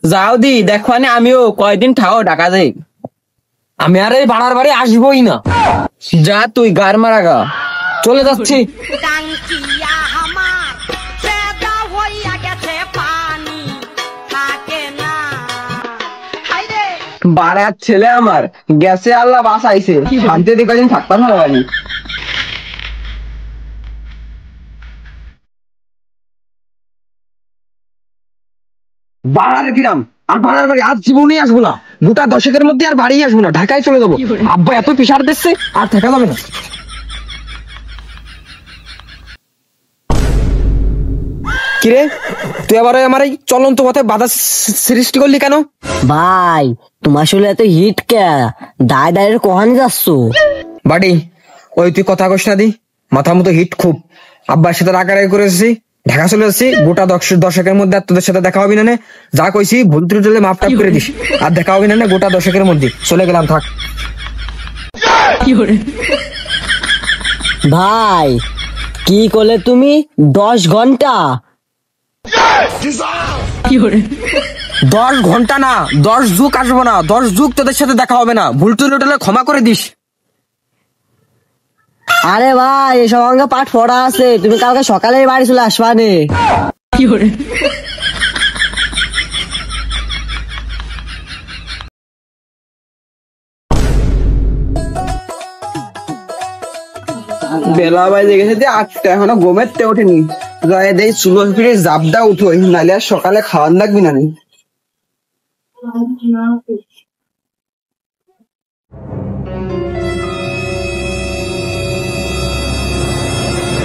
যাও দি দেখো আমিও কয়দিন থাকো ঢাকা যাই। আমি আর এই ভাড়ার বাড়ি আসবোই না। যা তুই গার মারা গা, চলে যাচ্ছি। বাড়ার ছেলে আমার গেছে, আল্লাহ বাঁচাইছে, শান্তিতে কদিন থাকতাম না বাড়ি। বাড়ার গ্রাম আর ভাড়ার বাড়ি আজ জীবনেই আসবো না, গোটা দশকের মধ্যে আর বাড়ি আসবো না, ঢাকায় চলে যাবো। আব্বা এত প্রেশার দিচ্ছে, আর থাকা যাবে না। কিরে তুই আবার আমার এই চলন্ত পথে বাধা সৃষ্টি করলি কেন? ভাই তোমার আসলে এত হিট কে দায় দায়ের কহানি যাচ্ছ? বাড়ি ওই তুই কথা কস না দি, মাথা মতো হিট খুব। আব্বার সাথে রাগারাগি করেছি, ঢাকা চলে যাচ্ছি, গোটা দশকের মধ্যে আর তোদের সাথে দেখা হবে না। যা কইছি ভুল ত্রুটি হলে মাফ টাফ করে দিস, আর দেখা হবে না গোটা দশকের মধ্যে। চলে গেলাম, থাক। ভাই কি করলে তুমি 10 ঘন্টা? 10 ঘন্টা না, 10 যুগ আসবো না, 10 যুগ তোদের সাথে দেখা হবে না। ভুল ত্রুটি হলে ক্ষমা করে দিস। আরে ভাই এসব অঙ্গে পাঠ পড়া আছে, তুমি কালকে সকালে বাড়ি চলে আসবা নে। বেলা বাইজে গেছে যে 8টা, এখনো ঘুমের তে ওঠেনি। যাই দেই চুলো ফিরে জাবদা উঠোই, নাহলে আর সকালে খাওয়ার লাগবি না।